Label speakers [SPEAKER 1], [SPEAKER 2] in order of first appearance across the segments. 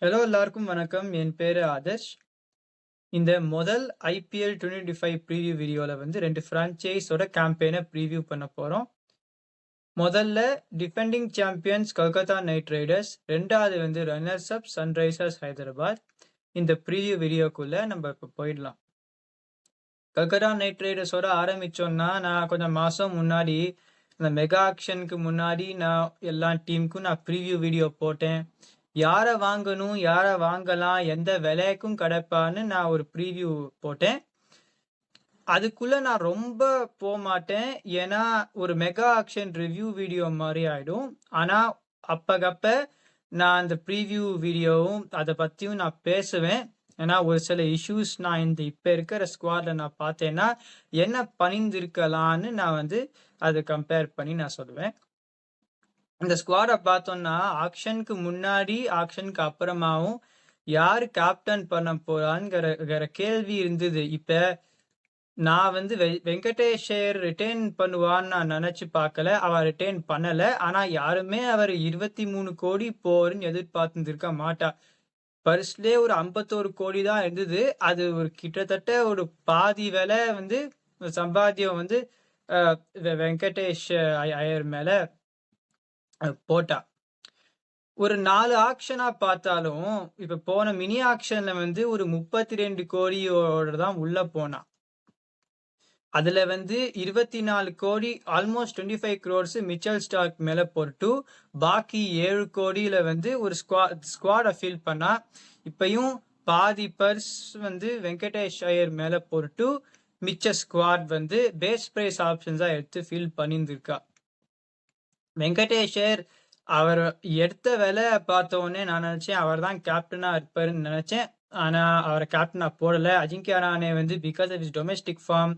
[SPEAKER 1] Hello எல்லாருக்கும் வணக்கம். என் பேரு ஆதர்ஷ். இந்த முதல் ஐபிஎல் 2025 ப்ரீவியூ வீடியோல வந்து 2 ஃப்ரான்ச்சைஸோட கேம்பெயின ப்ரீவியூ பண்ண போறோம். முதல்ல defending champions Kolkata night Riders, 2வது வந்து ரன்னர்ஸ் அப் சன்ரைசர்ஸ் ஹைதராபாத். இந்த ப்ரீவியூ வீடியோக்குள்ள நம்ம இப்ப போயிடலாம். கொல்கத்தா நைட் ரைடர்ஸோட ஆரம்பிச்சோம்னா, நான் கொஞ்சம் மாசம் முன்னாடி இந்த மெகா ஆக்ஷனுக்கு முன்னாடி நான் எல்லா டீமுக்கும் நான் ப்ரீவியூ வீடியோ போட்டேன். யார வாங்கணும், யார வாங்கலாம், எந்த விலைக்கும் கிடைப்பான்னு நான் ஒரு ப்ரீவியூ போட்டேன். அதுக்குள்ள நான் ரொம்ப போமாட்டேன். ஏன்னா, ஒரு மெகா ஆக்ஷன் ரிவ்யூ வீடியோ மாரி ஆயிடும். ஆனா, அப்பக்கப்ப நான் அந்த ப்ரீவியூ வீடியோவும் அத பத்தியும் நான் பேசுவேன். ஏன்னா, ஒரு சில இஷ்யூஸ் நான் இப்ப இருக்கிற ஸ்குவாட்ல நான் பார்த்தேன்னா, என்ன பண்ணியிருந்திருக்கலான்னு நான் வந்து அத கம்பேர் பண்ணி நான் சொல்லுவேன். இந்த ஸ்குவாட பார்த்தோம்னா, ஆக்ஷனுக்கு முன்னாடி, ஆக்ஷனுக்கு அப்புறமாவும் யாரு கேப்டன் பண்ண போறான்ங்கிற கேள்வி இருந்தது. இப்ப நான் வந்து வெங்கடேஷ் ஐயர் ரிட்டெயின் பண்ணுவான்னு நான் நெனச்சு பார்க்கல. அவர் ரிட்டெயின் பண்ணல. ஆனா யாருமே அவர் 23 கோடி போருன்னு எதிர்பார்த்திருந்திருக்க மாட்டா. பர்ஸ்லயே ஒரு 51 கோடி தான் இருந்தது. அது ஒரு கிட்டத்தட்ட ஒரு பாதி விலை வந்து சம்பாத்தியம் வந்து அ வெங்கடேஷ் ஐயர் மேல போட்டா. ஒரு 4 ஆக்ஷனா பார்த்தாலும், இப்ப போன மினி ஆக்ஷன்ல வந்து ஒரு 32 கோடியோட தான் உள்ள போனான். அதுல வந்து 24 கோடி ஆல்மோஸ்ட் 25 crores மிச்சல் ஸ்டார்க் மேல போட்டு, பாக்கி 7 கோடியில வந்து ஒரு ஸ்குவாட ஃபில் பண்ணா. இப்பயும் பாதி பர்ஸ் வந்து வெங்கடேஷ் ஐயர் மேல போட்டு, மிச்ச ஸ்குவாட் வந்து பேஸ் பிரைஸ் ஆப்ஷன்ஸா எடுத்து ஃபில் பண்ணியிருந்திருக்கா. வெங்கடேஷ் ஐயர் அவர் எடுத்த வேலை பார்த்த உடனே நான் நினைச்சேன் அவர் தான் கேப்டனா இருப்பாருன்னு நினைச்சேன். ஆனா அவரை கேப்டனா போடல. அஜிங்கியா ரஹானே வந்து because of his domestic form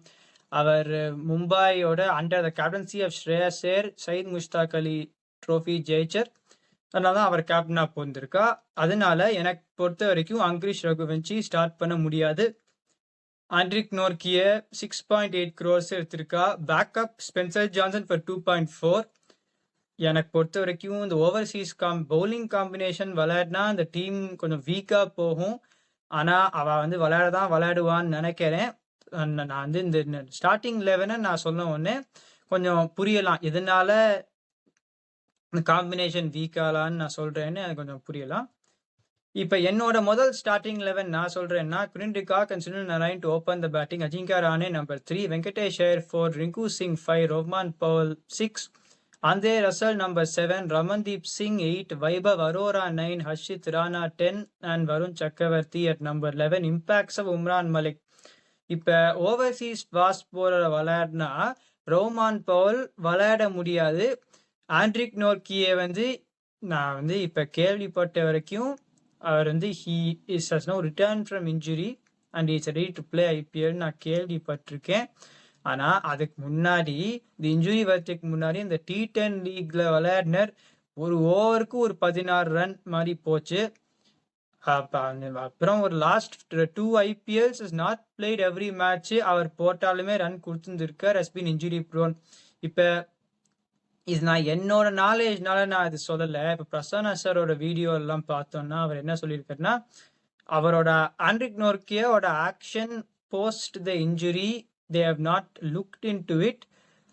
[SPEAKER 1] அவர் மும்பையோட under the captaincy of Shreyas Iyer, Syed Mushtaq Ali trophy ஜெயிச்சர். அதனால தான் அவர் கேப்டனா போந்திருக்கா. அதனால எனக்கு பொறுத்த வரைக்கும் அங்கிரிஷ் ரகுவன்ஷி ஸ்டார்ட் பண்ண முடியாது. ஆண்ட்ரிக் நோர்கிய 6.8 crores எடுத்திருக்கா. Backup Spencer Johnson for 2.4. எனக்கு பொறுத்த வரைக்கும் இந்த ஓவர்சீஸ் பவுலிங் காம்பினேஷன் விளையாடினா அந்த டீம் கொஞ்சம் வீக்கா போகும். ஆனா அவ வந்து விளையாடுவான்னு நினைக்கிறேன். நான் வந்து இந்த ஸ்டார்டிங் 11 நான் சொன்ன உடனே கொஞ்சம் புரியலாம். எதனால இந்த காம்பினேஷன் வீக் ஆகலான்னு நான் சொல்றேன்னு எனக்கு கொஞ்சம் புரியலாம். இப்ப என்னோட முதல் ஸ்டார்டிங் 11 நான் சொல்றேன்னா, Quinton de Kock and Sunil Narine to open the batting, Ajinkya Rahane number 3, Venkatesh Iyer 4, Rinku Singh 5, Rovman Powell 6, Andre Russell number 7, Ramandeep Singh 8, Vaibhav Arora 9, Harshit Rana 10 and Varun Chakravarti at number 11. Impacts of Umran Malik. இப்ப ஓவர்சீஸ் ஃபாஸ்ட் போலர் விளையாடினா ரோமான் பவுல் விளையாட முடியாது. Andrique நோர்கியே வந்து நான் வந்து இப்ப கேள்விப்பட்ட வரைக்கும் அவர் வந்து he is has no return from injury and he is ready to play IPL நான் கேள்விப்பட்டிருக்கேன். ஆனா அதுக்கு முன்னாடி இந்த இன்ஜுரி வரதுக்கு முன்னாடி இந்த T10 லீக்ல விளையாடினர். ஒரு ஓவருக்கு ஒரு 16 ரன் மாதிரி போச்சு. அப்புறம் ஒரு last 2 IPLs is not played every match. அவர் போட்டாலுமே ரன் கொடுத்துருக்கார். Has been injury prone. இப்ப இது நான் என்னோட நாலேஜ்னால நான் இது சொல்லல. இப்ப பிரசன்னா சாரோட வீடியோ எல்லாம் பார்த்தோம்னா அவர் என்ன சொல்லியிருக்காருன்னா, அவரோட ஆண்ட்ரிக் நோர்கியோட action post the injury they have not looked into it.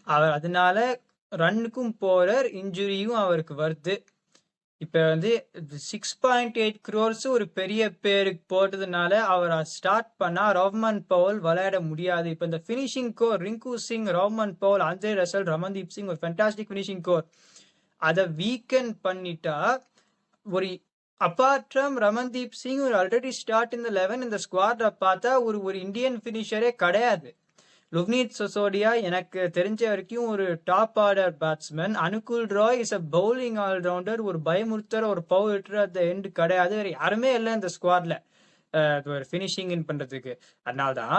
[SPEAKER 1] அவர் அதனால ரன்னுக்கும் போறார், இன்ஜுரியும் அவருக்கு வருது. இப்ப வந்து 6.8 crores ஒரு பெரிய பேருக்கு போட்டதுனால அவர் ஸ்டார்ட் பண்ணா ரோஹ்மான் பவுல் விளையாட முடியாது. இப்ப இந்த finishing core Rinku Singh, Rovman Powell, Andre Russell, Ramandeep Singh ஒரு ஃபேண்டாஸ்டிக் பினிஷிங் கோர். அதை வீக்கெண்ட் பண்ணிட்டா ஒரு அப்பார்ட் ஃப்ரம் ரமன்தீப் சிங் ஒரு ஆல்ரெடி ஸ்டார்ட் இந்த 11 இந்த ஸ்குவாட்ல பார்த்தா ஒரு இந்தியன் பினிஷரே கிடையாது. லுவ்னீத் சொசோடியா எனக்கு தெரிஞ்ச வரைக்கும் ஒரு top order batsman. Anukul Roy is a bowling allrounder. ஒரு பயமுறுத்தர், ஒரு power hitter at the end கிடையாது. யாருமே இல்லை இந்த ஸ்குவாட்ல ஒரு ஃபினிஷிங் இன் பண்றதுக்கு. அதனால்தான்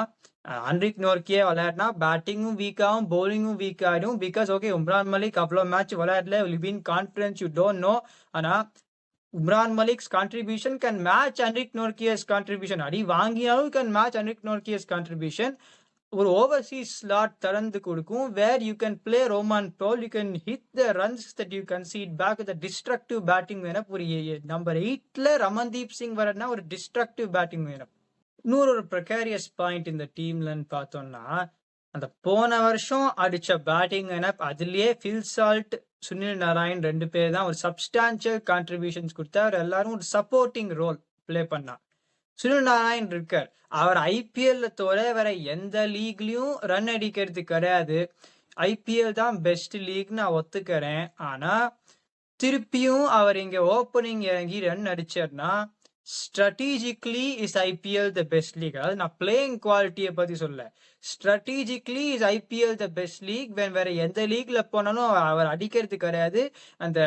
[SPEAKER 1] ஆண்ட்ரிக் நோர்கியே விளையாடினா பேட்டிங்கும் வீக் ஆகும், பவுலிங்கும் வீக் ஆகிடும். பிகாஸ் ஓகே உம்ரான் மலிக் அவ்வளோ மேட்ச் விளையாடல, will been confidence you don't know. ஆனா Umran Malik's contribution can match Anrich Nortje's contribution. அடி வாங்கியாலும் can match Anrich Nortje's contribution. ஒரு ஓவர்சீஸ் ஸ்லாட் திறந்து கொடுக்கும், where you can play Rovman Powell, you can hit the runs that you concede back with destructive batting வேணும். ஒரு number 8ல ரமன்தீப் சிங் வரனா ஒரு டிஸ்ட்ரக்டிவ் பேட்டிங் வேணும். இன்னொரு ஒரு ப்ரெகாரியஸ் பாயிண்ட் இந்த டீம்லன்னு பார்த்தோம்னா, அந்த போன வருஷம் அடிச்ச பேட்டிங் வேணும். அதுலயே ஃபில் சால்ட், சுனில் நாராயண் 2 பேர் தான் ஒரு சப்ஸ்டான்சியல் கான்ட்ரிபியூஷன்ஸ் கொடுத்தார். எல்லாரும் ஒரு சப்போர்ட்டிங் ரோல் பிளே பண்ணா. சுனில் நாராயண் இருக்கார். அவர் ஐபிஎல்ல தவிர வேற எந்த லீக்லயும் ரன் அடிக்கிறது கிடையாது. ஐபிஎல் தான் பெஸ்ட் லீக் நான் ஒத்துக்கிறேன். ஆனா திருப்பியும் அவர் இங்க ஓப்பனிங் இறங்கி ரன் அடிச்சார்னா strategically is IPL the best league. அதாவது நான் பிளேயிங் குவாலிட்டியை பத்தி சொல்ல, strategically is IPL the best league. வேற எந்த லீக்ல போனாலும் அவர் அடிக்கிறது கிடையாது. அந்த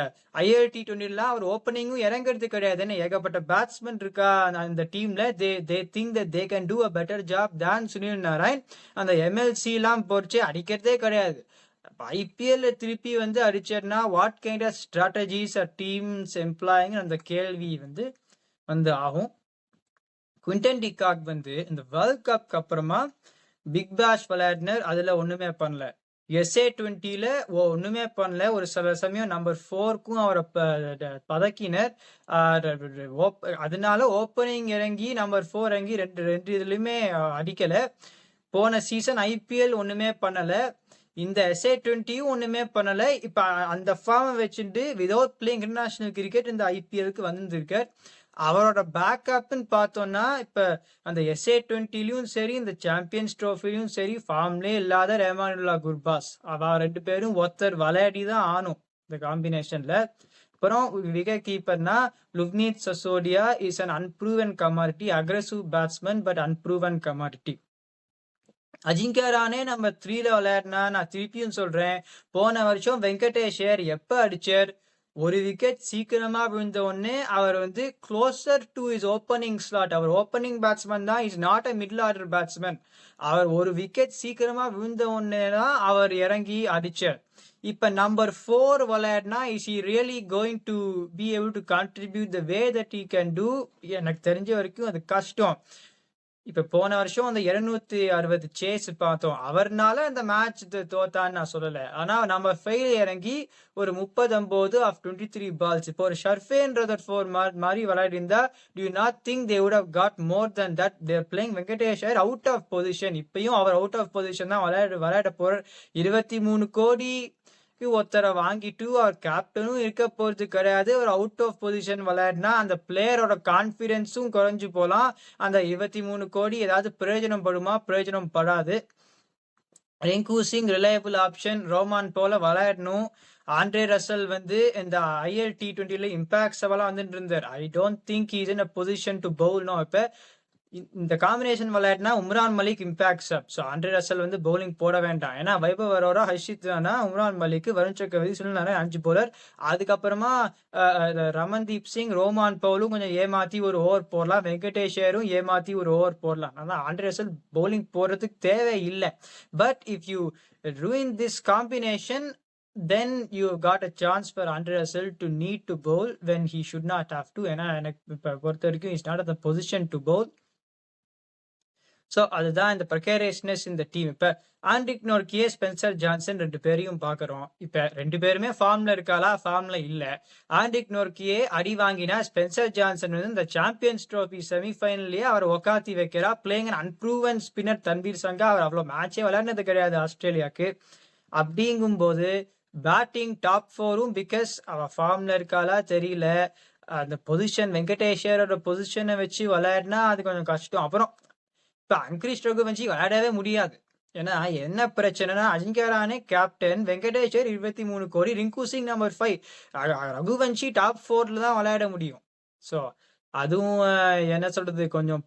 [SPEAKER 1] ILT20 அவர் ஓப்பனிங்கும் இறங்குறது கிடையாதுன்னு ஏகப்பட்ட பேட்ஸ்மேன் இருக்கா அந்த டீம்ல. They think that they can do a better job than Sunil Narayan. அந்த MLC எல்லாம் போச்சு அடிக்கிறதே கிடையாது. ஐபிஎல் திருப்பி வந்து அடிச்சார்னா what kind of strategies are teams employing அந்த கேள்வி வந்து ஆகும். குவிண்டன் டி காக் வந்து இந்த வேர்ல்ட் கப்க்கு அப்புறமா பிக் பேஷ் விளையாடினர், அதுல ஒண்ணுமே பண்ணல. SA20ல ஒண்ணுமே பண்ணல. ஒரு சில சமயம் நம்பர் 4க்கும் அவரை பதக்கினர். அதனால ஓப்பனிங் இறங்கி நம்பர் 4 இறங்கி ரெண்டு இதுலயுமே அடிக்கல. போன சீசன் ஐபிஎல் ஒண்ணுமே பண்ணல. இந்த SA20யும் ஒண்ணுமே பண்ணல. இப்ப அந்த ஃபார்மை வச்சுட்டு விதவுட் பிளேயிங் இன்டர்நேஷனல் கிரிக்கெட் இந்த ஐபிஎலுக்கு வந்திருக்கார். அவரோட பேக்கப்னு பார்த்தோம்னா இப்ப அந்த SA20லயும் சரி இந்த சாம்பியன்ஸ் ட்ரோஃபிலையும் சரி ஃபார்ம்லேயே இல்லாத ரஹ்மானுல்லா குர்பாஸ், அவ 2 பேரும் ஒருத்தர் விளையாடி தான் ஆனும் இந்த காம்பினேஷன்ல. அப்புறம் விக்கெட் கீப்பர்னா Luvnith Sisodia is an unproven commodity, aggressive batsman but unproven commodity. Ajinkya Rahane நம்ம 3ல விளையாடினா, நான் திருப்பியும் சொல்றேன், போன வருஷம் வெங்கடேஷர் எப்ப அடிச்சார், ஒரு விக்கெட் சீக்கிரமா விழுந்த உடனே அவர் வந்து closer to is opening slot. அவர் ஓப்பனிங் பேட்ஸ்மேன் தான், is not a middle order batsman. அவர் ஒரு விக்கெட் சீக்கிரமா விழுந்த உடனே தான் அவர் இறங்கி அடிச்சார். இப்ப நம்பர் 4 விளையாடினா is he really going to be able to contribute the way that he can do? எனக்கு தெரிஞ்ச வரைக்கும் அது கஷ்டம். இப்ப போன வருஷம் அந்த 260 சேஸ் பார்த்தோம். அவர்னால அந்த மேட்ச் தோத்தான்னு நான் சொல்லல. ஆனா நம்ம ஃபெயில் இறங்கி ஒரு 39 ஆஃப் 23 பால்ஸ். இப்போ ஒரு ஷர்ஃபேன்றதர் 4 மாதிரி விளையாடி இருந்தா, do you not think they would have got more than that? They are playing வெங்கடேஷர் அவுட் ஆஃப் பொசிஷன். இப்பயும் அவர் அவுட் ஆஃப் பொசிஷன் தான் விளையாட போறார். 23 கோடி ஒருத்தரை வாங்கிட்டு அவர் கேப்டனும் இருக்க போறது கிடையாது. ஒரு அவுட் ஆஃப் பொசிஷன் விளையாடினா அந்த பிளேயரோட கான்பிடன்ஸும் குறைஞ்சு போலாம். அந்த 23 கோடி ஏதாவது பிரயோஜனம் படுமா? பிரயோஜனம் படாது. ரிங்கு சிங் ரிலையபிள் ஆப்ஷன், ரோமான் போல விளையாடணும். ஆண்ட்ரே ரசல் வந்து இந்த ILT20ல இம்பாக்ட் செவலா வந்துட்டு இருந்தார். I don't think is in a position to bowl. No, இப்ப இந்த காம்பினேஷன் விளையாடினா Umran Malik impact up. So Andre Russell வந்து பவுலிங் போட வேண்டாம். ஏன்னா வைபவ் அரோரா, ஹர்ஷித் ராணா, உம்ரான் மலிக், வருண் சக்கரவர்த்தி, சுனில் நாராயண் 5 போலர். அதுக்கப்புறமா ரமன்தீப் சிங், ரோமான் பவுலும் கொஞ்சம் ஏமாத்தி ஒரு ஓவர் போடலாம். வெங்கடேஷரும் ஏமாத்தி ஒரு ஓவர் போடலாம். அதான் ஆண்ட்ரே ரசல் பவுலிங் போடுறதுக்கு தேவை இல்லை. But if you ruin this combination, then you got a chance for Andre Russell to need to bowl when he should not have to. ஏன்னா எனக்கு பொறுத்த வரைக்கும் is not at the position to Pavul. So அதுதான் இந்த ப்ரெகேரியஸ்னஸ் இந்த team. இப்போ Andrique நோர்கியே, Spencer Johnson 2 பேரையும் பார்க்குறோம். இப்போ 2 பேருமே ஃபார்ம்ல இருக்காளா? ஃபார்ம்ல இல்லை. ஆண்ட்ரிக் நோர்கியே அடி வாங்கினா, ஸ்பென்சர் ஜான்சன் வந்து இந்த சாம்பியன்ஸ் ட்ரோஃபி செமிஃபைனல்லையே அவர் உக்காத்தி வைக்கிறா. Playing an unproven spinner Tanveer Sangha. அவர் அவ்வளோ மேட்சே விளையாடினது கிடையாது ஆஸ்திரேலியாவுக்கு. அப்படிங்கும்போது பேட்டிங் டாப் 4ம் பிகாஸ் அவ ஃபார்ம்ல இருக்காளா தெரியல. அந்த பொசிஷன் வெங்கடேஷரோட பொசிஷனை வச்சு விளையாடினா அது கொஞ்சம் கஷ்டம். அப்புறம் இப்ப அங்கிரிஷ் ரகுவன்ஷி விளையாடவே முடியாது. ஏன்னா என்ன பிரச்சனைனா, அஜிங்கியா ரஹானே கேப்டன், வெங்கடேஷர் 23 கோடி, ரிங்கு சிங் நம்பர் 5, ரகுவன்ஷி டாப் 4ல தான் விளையாட முடியும். ஸோ அதுவும் என்ன சொல்றது, கொஞ்சம்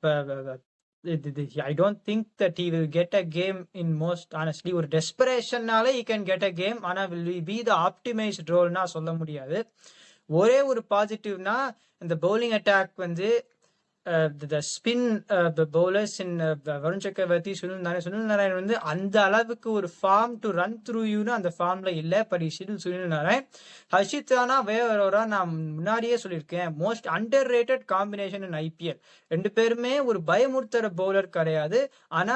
[SPEAKER 1] I don't think that he will get a game in most honestly. ஒரு டெஸ்பரேஷன்னால he can get a game. ஆனா will he be the optimized ரோல்னா சொல்ல முடியாது. ஒரே ஒரு பாசிட்டிவ்னா, இந்த பவுலிங் அட்டாக் வந்து the spin bowlers in Varun Chakravarti, Sunil Narayan வந்து அந்த அளவுக்கு ஒரு ஃபார்ம் டு ரன் த்ரூ யூன்னு அந்த ஃபார்ம்ல இல்ல. பட் சுனில் நாராயண். ஹர்ஷித் ராணா, வேவரோரா நான் முன்னாடியே சொல்லியிருக்கேன், மோஸ்ட் அண்டர் ரேட்டட் காம்பினேஷன் இன் ஐபிஎல். ரெண்டு பேருமே ஒரு பயமுறுத்துற பவுலர் கிடையாது. ஆனா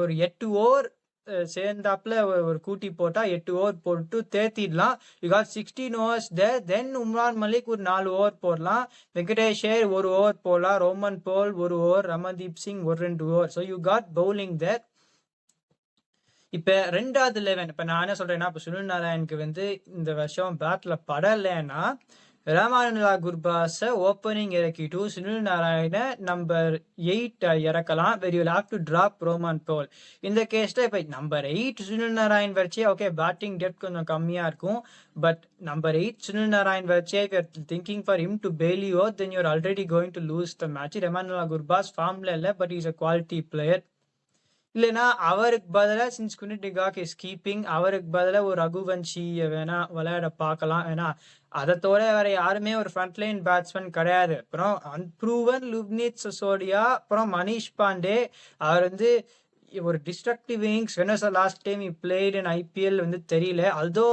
[SPEAKER 1] ஒரு 8 ஓவர் சேர்ந்தாப்புல ஒரு கூட்டி போட்டா 8 ஓவர் போட்டு தேத்திடலாம். You got 16 overs there. Then Umran Malik ஒரு 4 ஓவர் போடலாம். வெங்கடேஷர் 1 ஓவர் போடலாம். Rovman Powell 1 over. Ramandeep Singh 1-2 over. So you got bowling there. இப்ப 2வது 11 இப்ப நான் என்ன சொல்றேன்னா, இப்ப சுனில் நாராயணுக்கு வந்து இந்த வருஷம் பேட்ல படலைன்னா ராமானுலா குர்பாஸ ஓப்பனிங் இறக்கிட்டு சுனில் நாராயண நம்பர் 8 இறக்கலாம். Very will have to drop Rovman Powell. இந்த கேஸ்ல இப்ப நம்பர் 8 சுனில் நாராயண் வச்சே ஓகே, பேட்டிங் டெப்த் கொஞ்சம் கம்மியா இருக்கும். பட் நம்பர் 8 சுனில் நாராயண் வச்சே திங்கிங் ஃபார் ஹிம் டு பெய்லி over, then you're already going to lose the match. Rahmanullah Gurbaz ஃபார்ம்ல இல்ல, but is a quality player. இல்லைன்னா அவருக்கு பதிலாக சின்ஸ் குனிடிகாக் இஸ் கீப்பிங், அவருக்கு பதிலாக ஒரு ரகுவன்ஷி வேணா விளையாட பார்க்கலாம். ஏன்னா அதை தவிர வேற யாருமே ஒரு ஃப்ரண்ட்லைன் பேட்ஸ்மேன் கிடையாது. அப்புறம் அன்ப்ரூவன் லுப்னித் சசோடியா, அப்புறம் மனிஷ் பாண்டே. அவர் வந்து ஒரு destructive innings when was the last time he played in IPL வந்து தெரியல. although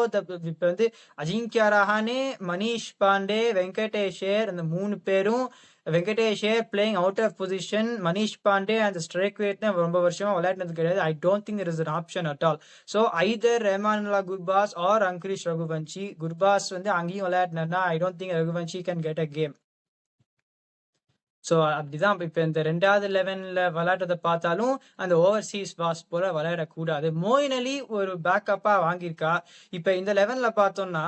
[SPEAKER 1] இப்ப வந்து அஜிங்கியா ரஹானே, மனிஷ் பாண்டே, வெங்கடேஷர், அந்த 3 பேரும் வெங்கடேஷர் playing out of position, Manish Pandey அந்த ஸ்ட்ரைக் ரேட் ரொம்ப வருஷமா விளையாடுனது கிடையாது. I don't think it is an option at all. So either Rahmanullah Gurbaz or Angkrish Raghuvanshi. Gurbaz வந்து அங்கேயும் விளையாடினா I don't think Raghuvanshi can get a game. ஸோ அப்படிதான் இப்ப இந்த 2வது 11ல விளையாடுறத பார்த்தாலும் அந்த ஓவர்சீஸ் பாஸ் போல விளையாடக்கூடாது. மோயின் அலி ஒரு பேக்கப்பா வாங்கியிருக்கா. இப்ப இந்த 11ல பார்த்தோம்னா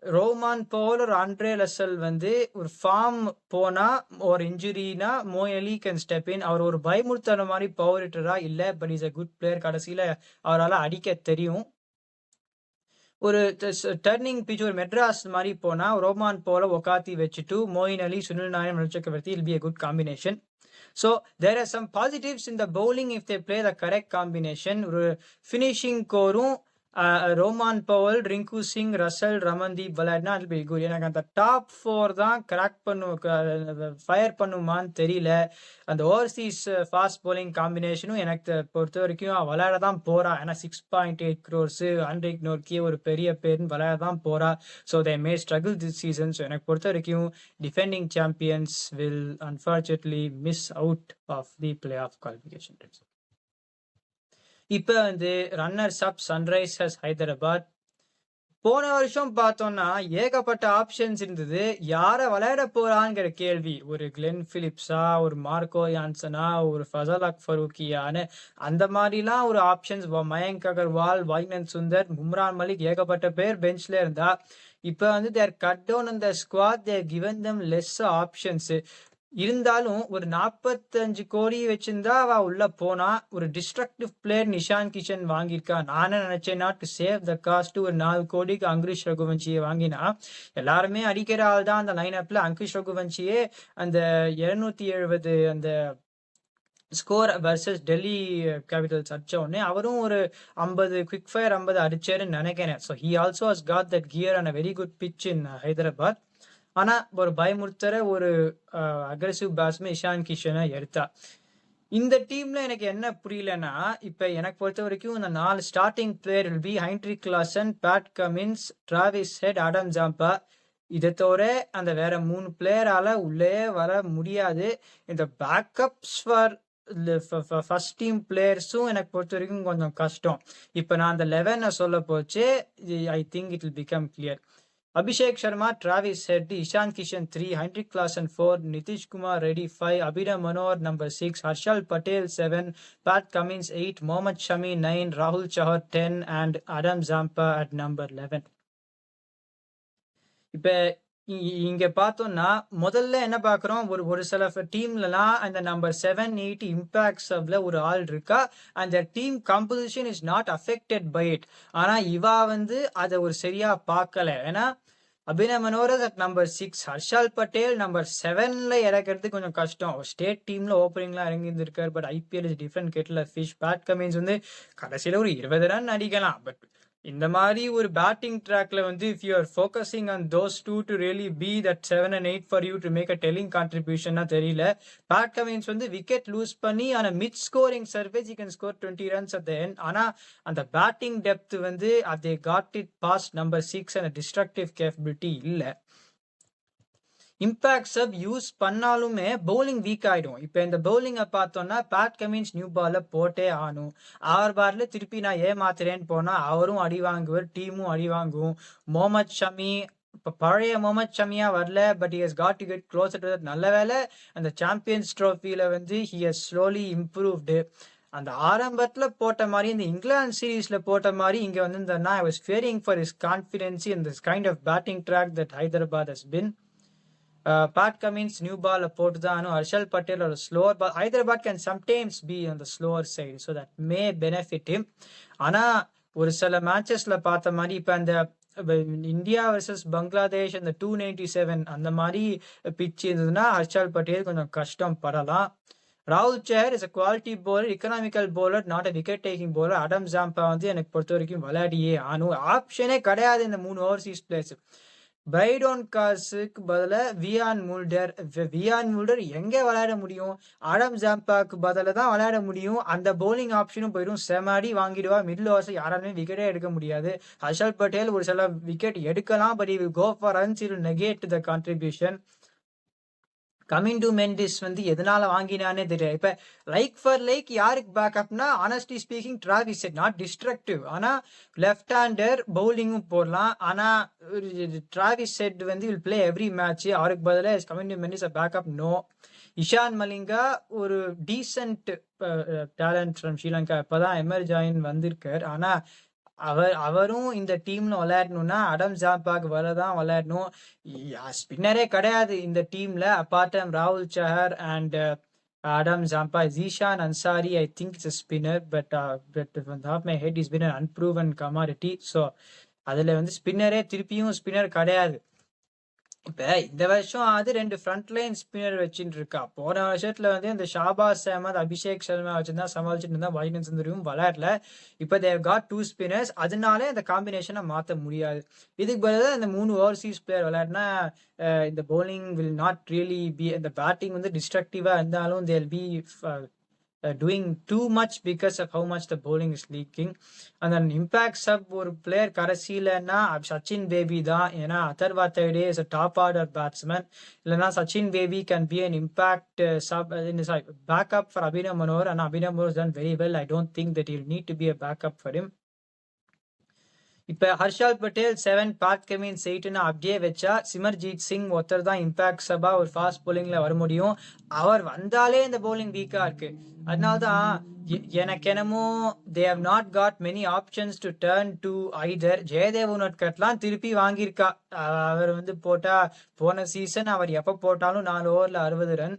[SPEAKER 1] ரோமான் போல் ஒரு ஆண்ட்ரே லசல் வந்து ஒரு ஃபார்ம் போனா ஒரு இன்ஜுரினா மோயின் அலி கேன் ஸ்டெப் இன். அவர் ஒரு பயமுறுத்துற மாதிரி பவர் ஹிட்டரா இல்ல, but is a good player. கடைசியில அவரால் அடிக்க தெரியும். ஒரு டர்னிங் பிச் ஒரு மெட்ராஸ் மாதிரி போனா ரோமான் போல உக்காத்தி வச்சுட்டு மோயின் அலி, சுனில் நாராயண், மனு சக்கரவர்த்தி will be a good combination. So there are some positives in the bowling if they play the correct combination. ஒரு ஃபினிஷிங் கோரும் Rovman Powell, Rinku Singh, Russell, Ramandeep விளையாடினா அது பி குட். எனக்கு அந்த டாப் 4 தான் ஃபயர் பண்ணுமான்னு தெரியல. அந்த ஓவர்சீஸ் ஃபாஸ்ட் பவுலிங் காம்பினேஷனும் எனக்கு பொறுத்த வரைக்கும் விளையாட தான் போறா. ஏன்னா 6.8 crores அன்ரிக் நோர்க்கிய ஒரு பெரிய பேர்னு விளையாட தான் போறா. So they may struggle this season. So எனக்கு பொறுத்த வரைக்கும் defending champions will unfortunately miss out of the play off qualification. இப்ப வந்து ரன்னர்ஸ் அப் சன்ரைசர்ஸ் ஹைதராபாத். போன வருஷம் பார்த்தோம்னா ஏகப்பட்ட ஆப்ஷன்ஸ் இருந்தது. யார விளையாட போறாங்கிற கேள்வி. ஒரு கிளென் பிலிப்ஸா, ஒரு மார்க்கோ யான்சனா, ஒரு ஃபசல் ஃபரூக்கியான்னு அந்த மாதிரிலாம் ஒரு ஆப்ஷன்ஸ். மயங்க் அகர்வால், வைனந்த் சுந்தர், உம்ரான் மலிக், ஏகப்பட்ட பேர் பெஞ்ச்ல இருந்தா. இப்ப வந்து தேர் கட் டவுன் இந்த ஸ்குவாட், தேர் கிவன் தம் லெஸ் ஆப்ஷன்ஸ். இருந்தாலும் ஒரு 45 கோடி வச்சிருந்தா அவ உள்ள போனா. ஒரு டிஸ்ட்ரக்டிவ் பிளேயர் நிஷான் கிஷன் வாங்கியிருக்கா. நானே நினைச்சேன்னா டு சேவ் த காஸ்ட் ஒரு 4 கோடிக்கு அங்கிரிஷ் ரகுவன்ஷியை வாங்கினா எல்லாருமே அடிக்கிற ஆள் தான் அந்த லைன் அப்ல. அங்கிரிஷ் ரகுவன்ஷியே அந்த 270 அந்த ஸ்கோர் வர்சஸ் டெல்லி கேபிட்டல்ஸ் அடிச்ச உடனே அவரும் ஒரு 50 குவிக் ஃபயர் 50 அடிச்சாருன்னு நினைக்கிறேன். So he also has got that gear on a very good pitch in Hyderabad. ஆனா ஒரு பயமுறுத்துற ஒரு அக்ரெசிவ் பேட்ஸ்மேன் இஷான் கிஷனை எடுத்தா. இந்த டீம்ல எனக்கு என்ன புரியலன்னா, இப்ப எனக்கு பொறுத்த வரைக்கும் இந்த 4 starting player will be Henrik Klaasen, Pat Cummins, Travis head, Adam Zampa. இதை தவிர அந்த வேற 3 பிளேயரால உள்ளே வர முடியாது. இந்த பேக்கப்ஸ் ஃபார் ஃபர்ஸ்ட் டீம் பிளேயர்ஸும் எனக்கு பொறுத்த வரைக்கும் கொஞ்சம் கஷ்டம். இப்ப நான் அந்த 11 சொல்ல போச்சு. I think it will become clear. Abhishek Sharma, Travis Head, Ishan Kishan 3, Hendrik Claassen 4, Nitish Kumar Reddy 5, Abhinav Manohar number 6, Harshal Patel 7, Pat Cummins 8, Mohammad Shami 9, Rahul Chahar 10 and Adam Zampa at number 11. இப்ப இங்க பார்த்தோம்னா முதல்ல என்ன பாக்குறோம், ஒரு சில டீம்லாம் அந்த number 7, 8 impact சப்ல ஒரு ஆள் இருக்கா. அந்த team composition is not affected by it. ஆனா இவா வந்து அதை ஒரு சரியா பார்க்கல. ஏன்னா Abhinav Manohar at number 6, Harshal Patel number 7ல இறக்கிறது கொஞ்சம் கஷ்டம். ஸ்டேட் டீம்ல ஓப்பனிங்லாம் இறங்கி இருந்திருக்காரு. But IPL is different kettle fish. Pat Cummins வந்து கடைசியில ஒரு 20 ரன் அடிக்கலாம். பட் இந்த மாதிரி ஒரு பேட்டிங் ட்ராக்ல வந்து if you are focusing on those two to really be that 7 and 8 for you to make a telling கான்ட்ரிபியூஷன்னா தெரியல. பேட் கமின்ஸ் வந்து விக்கெட் லூஸ் பண்ணி ஆனா mid scoring surface you can score 20 runs at the end. ஆனா அந்த batting depth வந்து they got it past number 6 and a destructive capability இல்ல. Impact sub use பண்ணாலுமே பவுலிங் வீக் ஆயிடும். இப்போ இந்த பவுலிங்கை பார்த்தோம்னா பேட் கமின்ஸ் நியூ பால்ல போட்டே ஆகணும். அவர் பால்ல திருப்பி நான் ஏமாத்துறேன்னு போனா அவரும் அடி வாங்குவார், டீமும் அடி வாங்குவோம். முகமது ஷமி இப்போ பழைய முகமது ஷமியா வரல, but he has got to get closer to that. நல்ல வேலை அந்த சாம்பியன்ஸ் ட்ரோஃபியில வந்து ஹி ஹஸ் ஸ்லோலி இம்ப்ரூவ்டு. அந்த ஆரம்பத்துல போட்ட மாதிரி இந்த இங்கிலாந்து சீரீஸ்ல போட்ட மாதிரி இங்க வந்து I was fearing for his confidence in this kind of batting track that Hyderabad has been. Pat Cummins new ball போட்டு தான் ஹர்ஷல் பட்டேல் ஒரு slower ball. Hyderabad can sometimes be on the slower side, so that may benefit him. ஆனால் ஒரு சில மேட்சஸ்ல பார்த்த மாதிரி இப்போ அந்த இந்தியா வர்சஸ் பங்களாதேஷ் அந்த 297 அந்த மாதிரி பிச் இருந்ததுன்னா ஹர்ஷல் பட்டேல் கொஞ்சம் கஷ்டம் படலாம். ராகுல் Chahar is a quality bowler, economical bowler, not a wicket taking bowler. Adam Zampa வந்து எனக்கு பொறுத்த வரைக்கும் விளையாடியே ஆனும். ஆப்ஷனே கிடையாது இந்த 3 ஓவர்சீஸ் பிளேயர்ஸ். பிரைடோன் காசுக்கு பதிலாக வியான் முல்டர் எங்கே விளையாட முடியும்? ஆடம் ஜாம்பாக்கு பதிலாக தான் விளையாட முடியும். அந்த பவுலிங் ஆப்ஷனும் போயிடும். செமாடி வாங்கிடுவா. மிடில் ஓவர்ஸ் யாராலுமே விக்கெட்டே எடுக்க முடியாது. ஹர்ஷல் பட்டேல் ஒரு சில விக்கெட் எடுக்கலாம், but will go for runs, will negate the contribution. Coming to Mendis வந்து எதனால வாங்கினானே தெரியாது. இப்போ லைக் ஃபார் லைக் யாருக்கு பேக்கப்னா honestly speaking Travis Head, not destructive. ஆனால் லெஃப்ட் ஹேண்டர் பவுலிங்கும் போடலாம். ஆனால் டிராவிஸ் ஹெட் வந்து வில் பிளே எவ்ரி மேட்ச். அவருக்கு பதிலாக coming to Mendis a backup no. Eshan Malinga ஒரு டீசென்ட் டேலண்ட் ஃப்ரம் ஸ்ரீலங்கா, இப்போதான் எமர்ஜ் ஆயின் வந்திருக்கார். ஆனால் அவரும் இந்த டீம்ல விளையாடணும்னா அடம் ஜாம்பாக் வரதான் விளையாடணும். ஸ்பின்னரே கிடையாது இந்த டீம்ல அப்பார்ட் ஃப்ரம் ராகுல் சஹர் and Adam Zampa. Zishan Ansari, I think it's a spinner, but from the top of my head, he's been an unproven commodity. So அதில் வந்து ஸ்பின்னரே திருப்பியும் ஸ்பின்னர் கிடையாது. இப்போ இந்த வருஷம் அது 2 ஃப்ரண்ட் லைன் ஸ்பின்னர் வச்சுட்டு இருக்கா. போன வருஷத்துல வந்து இந்த ஷாபாஸ் அஹமத், அபிஷேக் சர்மா வச்சுருந்தா சமாளிச்சுட்டு இருந்தா. வைடன் சுந்தரியும் விளையாடல. இப்போ தேவ் காட் 2 ஸ்பின்னர்ஸ். அதனாலே அந்த காம்பினேஷனை மாற்ற முடியாது. இதுக்கு பதிலாக இந்த 3 ஓவர்சீஸ் பிளேயர் விளையாடினா இந்த bowling will not really B, இந்த பேட்டிங் வந்து டிஸ்ட்ரக்டிவா இருந்தாலும் they'll be doing too much because of how much the bowling is leaking. And then impact sub ஒரு பிளேயர் கடைசியிலன்னா சச்சின் பேபி தான். ஏன்னா அதர்வா தைடே இஸ் a top order batsman. இல்லைன்னா Sachin Baby can be an impact sub backup for Abhinav Manohar. And Abhinav Manohar has done very well. I don't think that he'll need to be a backup for him. இப்போ Harshal Patel 7, Pat Cummins 8ன்னு அப்படியே வச்சா சிமர்ஜீத் சிங் ஒருத்தர் தான் impact சபா ஒரு fast பவுலிங்ல வர முடியும். அவர் வந்தாலே இந்த பவுலிங் வீக்கா இருக்கு. அதனால்தான் எனக்கு என்னமோ they have not got many options to turn to either. Jaydev உனட்கட்லாம் திருப்பி வாங்கியிருக்கா. அவர் வந்து போட்டா போன சீசன் அவர் எப்போ போட்டாலும் 4 ஓவர்ல 60 ரன்.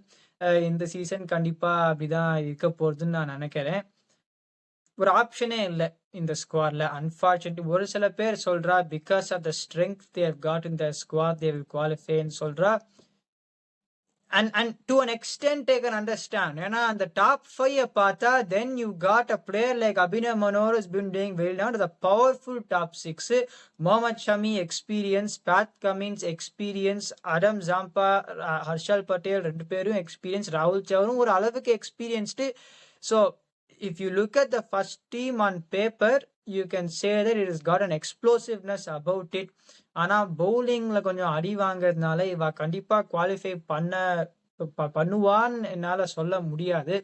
[SPEAKER 1] இந்த சீசன் கண்டிப்பா அப்படிதான் இருக்க போறதுன்னு நான் நினைக்கிறேன். ஒரு ஆப்ஷனே இல்லை இந்த ஸ்குவாட்ல. அன்பார்ச்சுனேட்லி ஒரு சில பேர் சொல்றா because of the strength they have got in the squad they will குவாலிஃபைன்னு சொல்றா. And to an extent I can understand. ஏன்னா அந்த டாப் 5 பார்த்தா then you got a player like Abhinav Manohar has been doing well down to the powerful top 6. Mohammad Shami experience, Pat Cummins experience, Adam Zampa, Harshal Patel 2 பேரும் experience, Rahul Chavarum ஒரு அளவுக்கு experienced. So if you look at the first team on paper, you can say that it has got an explosiveness about it. ஆனால் பவுலிங்ல கொஞ்சம் அடி வாங்கிறதுனால இவ கண்டிப்பா qualify பண்ணுவான்னு என்னால சொல்ல முடியாது.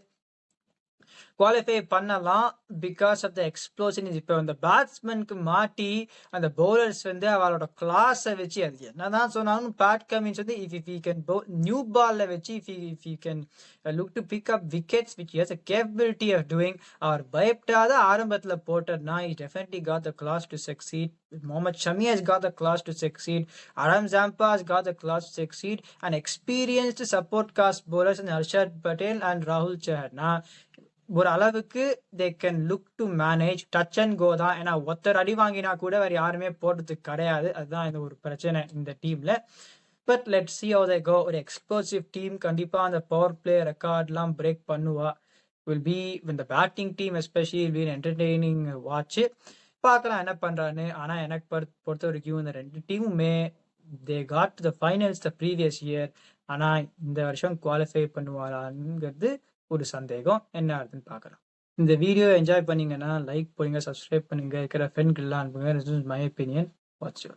[SPEAKER 1] குவாலிஃபை பண்ணலாம் பிகாஸ் ஆஃப் த எக்ஸ்ப்ளோஷன். இப்போ அந்த பேட்ஸ்மேனுக்கு மாட்டி அந்த பவுலர்ஸ் வந்து அவளோட கிளாஸை வச்சு அது என்னதான் சொன்னாலும் பேட் கமின்ஸ் வந்து இஃப் யூ கேன் நியூ பால்ல வச்சு if you can look to pick up wickets which has a capability of doing. அவர் பயப்படாத ஆரம்பத்தில் போட்டதுனா he definitely got the class to succeed. Mohammad Shami has got the class to succeed. Adam Zampa has got the class to succeed. And experienced support cast bowlers and Harshad Patel and Rahul Chahar ஒரு அளவுக்கு they can look to manage. Touch and go தான். ஏன்னா ஒருத்தர் அடி வாங்கினா கூட வேற யாருமே போடுறதுக்கு கிடையாது. அதுதான் இந்த ஒரு பிரச்சனை இந்த டீம்ல. But let see how they go. ஒரு எக்ஸ்ப்ளோசிவ் டீம் கண்டிப்பா அந்த பவர் பிளே ரெக்கார்ட்லாம் பிரேக் பண்ணுவா. வில் பி இந்த batting team especially will be entertaining watch. பார்க்கலாம் என்ன பண்றான்னு. ஆனா எனக்கு பொறுத்த வரைக்கும் இந்த 2 டீமுமே they got to the finals the previous year. ஆனா இந்த வருஷம் குவாலிஃபை பண்ணுவாராங்கிறது ஒரு சந்தேகம். என்ன ஆகுதுன்னு பார்க்கலாம். இந்த வீடியோ என்ஜாய் பண்ணீங்கன்னா லைக் பண்ணுங்க, சப்ஸ்கிரைப் பண்ணுங்க, இருக்கிற ஃப்ரெண்ட்கள்லாம் அனுப்புங்க. This is my opinion. Watch you.